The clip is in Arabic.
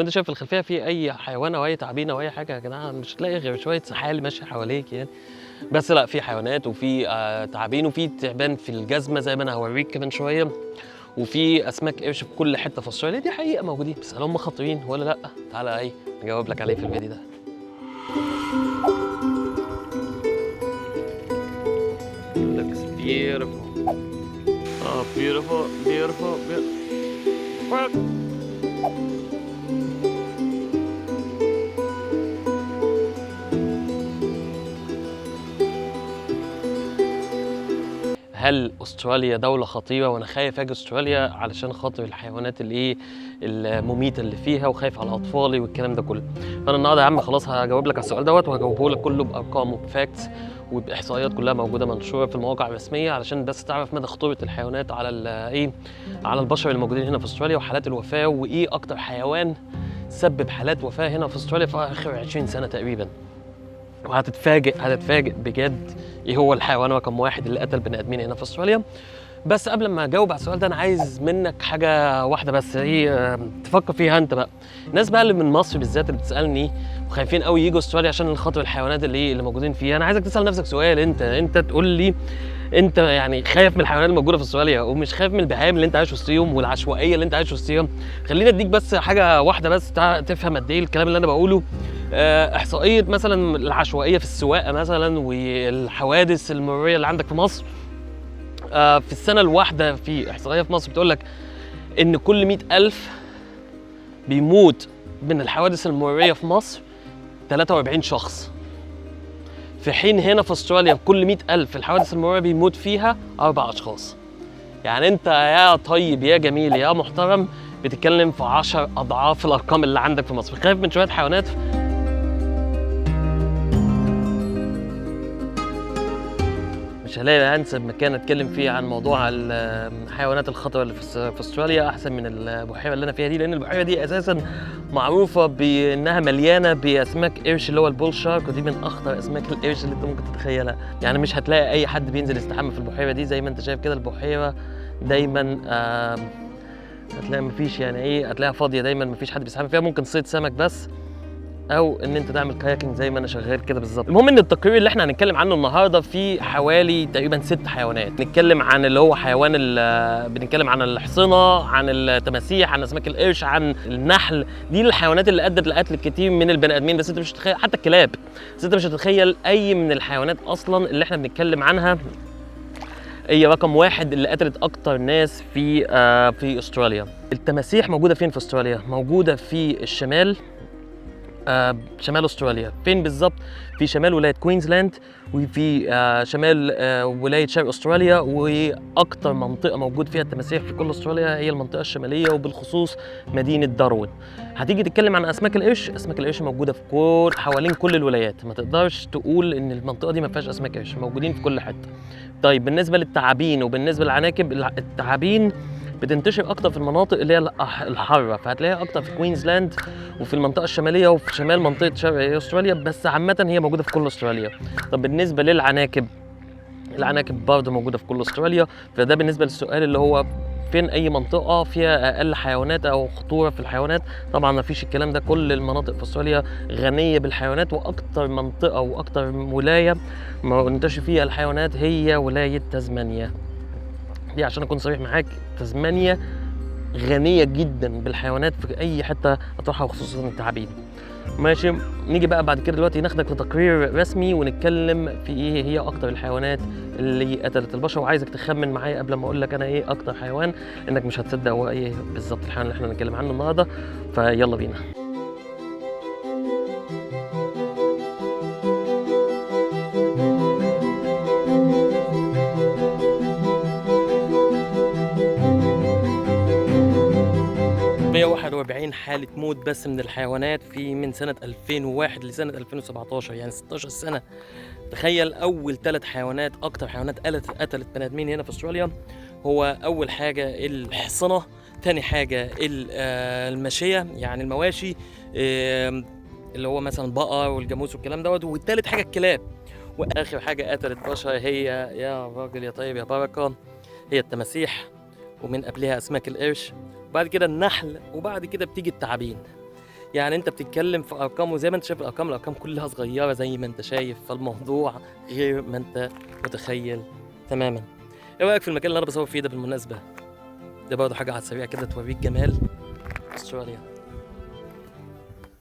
وانت شايف في الخلفيه في اي حيوان او اي تعابين او اي حاجه يا جماعه؟ مش هتلاقي غير شويه سحالي ماشيه حواليك يعني. بس لا، في حيوانات وفي تعابين وفي تعبان في الجزمه زي ما انا هوريك كمان شويه، وفي اسماك قرش في كل حته في استراليا. دي حقيقه موجودين، بس هل هم خطيرين ولا لا؟ تعالى نجاوب لك عليه في الفيديو ده. Looks beautiful. Oh, beautiful, beautiful, beautiful. هل استراليا دولة خطيرة وانا خايف اجي استراليا علشان خاطر الحيوانات المميتة اللي فيها، وخايف على اطفالي والكلام ده كله؟ فانا النهارده يا عم خلاص هجاوب لك على السؤال دوت، وهجاوبه لك كله بارقام وبفاكتس وباحصائيات كلها موجودة منشورة في المواقع الرسمية، علشان بس تعرف مدى خطورة الحيوانات على على البشر الموجودين هنا في استراليا، وحالات الوفاة، وايه اكتر حيوان سبب حالات وفاة هنا في استراليا في اخر 20 سنة تقريبا. هتتفاجئ بجد ايه هو الحيوان رقم واحد اللي قتل بني ادمين هنا في استراليا. بس قبل ما اجاوب على السؤال ده، انا عايز منك حاجه واحده بس، تفكر فيها انت بقى. الناس بقى اللي من مصر بالذات اللي بتسالني وخايفين قوي يجوا استراليا عشان خاطر الحيوانات اللي موجودين فيها، انا عايزك تسال نفسك سؤال. انت تقول لي، انت يعني خايف من الحيوانات الموجوده في استراليا ومش خايف من البهائم اللي انت عايش وسطيهم والعشوائيه اللي انت عايش وسطيها؟ خليني اديك بس حاجه واحده بس تفهم قد ايه الكلام اللي انا بقوله. احصائيه مثلا العشوائيه في السواقه مثلا والحوادث المروريه اللي عندك في مصر، في السنه الواحده في احصائيه في مصر بتقول لك ان كل 100,000 بيموت من الحوادث المروريه في مصر 43 شخص، في حين هنا في استراليا كل 100,000 الحوادث المروريه بيموت فيها 4 اشخاص. يعني انت يا طيب يا جميل يا محترم بتتكلم في 10 اضعاف الارقام اللي عندك في مصر. خايف من شويه حيوانات؟ مش هلاقي انسب مكان اتكلم فيه عن موضوع الحيوانات الخطره اللي في استراليا احسن من البحيره اللي انا فيها دي، لان البحيره دي اساسا معروفه بانها مليانه باسماك قرش اللي هو البول شارك، ودي من اخطر اسماك القرش اللي انت ممكن تتخيلها. يعني مش هتلاقي اي حد بينزل يستحمى في البحيره دي. زي ما انت شايف كده البحيره دايما هتلاقي مفيش هتلاقيها فاضيه دايما، مفيش حد بيستحمى فيها. ممكن صيد سمك بس، او ان انت تعمل كاياكينج زي ما انا شغال كده بالظبط. المهم ان التقرير اللي احنا هنتكلم عنه النهارده فيه حوالي تقريبا 6 حيوانات. نتكلم عن اللي هو بنتكلم عن الحصنه، عن التماسيح، عن اسماك القرش، عن النحل. دي الحيوانات اللي ادت لقتل كتير من البني ادمين، بس انت مش هتتخيل حتى الكلاب، بس انت مش هتتخيل اي من الحيوانات اصلا اللي احنا بنتكلم عنها هي رقم واحد اللي قتلت اكتر ناس في استراليا. التماسيح موجوده فين في استراليا؟ موجوده في الشمال، شمال استراليا. فين بالظبط؟ في شمال ولايه كوينزلاند، وفي شمال ولايه شرق استراليا. واكتر منطقه موجود فيها التماسيح في كل استراليا هي المنطقه الشماليه، وبالخصوص مدينه داروين. هتيجي تتكلم عن اسماك القرش، اسماك القرش موجوده في حوالين كل الولايات. ما تقدرش تقول ان المنطقه دي ما فيهاش اسماك قرش، موجودين في كل حته. طيب بالنسبه للتعابين وبالنسبه للعناكب، التعابين بتنتشر اكتر في المناطق اللي هي الحاره، فهتلاقيها اكتر في كوينزلاند وفي المنطقه الشماليه وفي شمال منطقه شرق استراليا، بس عامه هي موجوده في كل استراليا. طب بالنسبه للعناكب، العناكب برضه موجوده في كل استراليا. فده بالنسبه للسؤال اللي هو فين اي منطقه فيها اقل حيوانات او خطوره في الحيوانات. طبعا ما فيش الكلام ده، كل المناطق في استراليا غنيه بالحيوانات، واكتر منطقه واكتر ولايه منتشر فيها الحيوانات هي ولايه تازمانيا. دي عشان اكون صريح معاك، تازمانيا غنيه جدا بالحيوانات في اي حته هتروحها، وخصوصا التعابين. ماشي، نيجي بقى بعد كده دلوقتي ناخدك لتقرير رسمي ونتكلم في ايه هي اكتر الحيوانات اللي قتلت البشر. وعايزك تخمن معايا قبل ما اقول لك انا ايه اكتر حيوان، انك مش هتصدق هو ايه بالظبط الحيوان اللي احنا هنتكلم عنه النهارده. فيلا بينا. 141 حالة موت بس من الحيوانات من سنة 2001 لسنة 2017، يعني 16 سنة. تخيل أول 3 حيوانات أكتر حيوانات قتلت بني آدمين هنا في أستراليا. هو أول حاجة الحصنة، تاني حاجة الماشية يعني المواشي اللي هو مثلا بقر والجاموس والكلام دوت، والتالت حاجة الكلاب، وآخر حاجة قتلت بشر هي يا راجل يا طيب يا بركة هي التماسيح، ومن قبلها أسماك القرش، وبعد كده النحل، وبعد كده بتيجي التعابين. يعني انت بتتكلم في ارقام، وزي ما انت شايف الارقام كلها صغيره زي ما انت شايف، فالموضوع غير ما انت متخيل تماما. ايه رايك في المكان اللي انا بصور فيه ده بالمناسبه؟ ده برضه حاجه على السريع كده توريك جمال استراليا.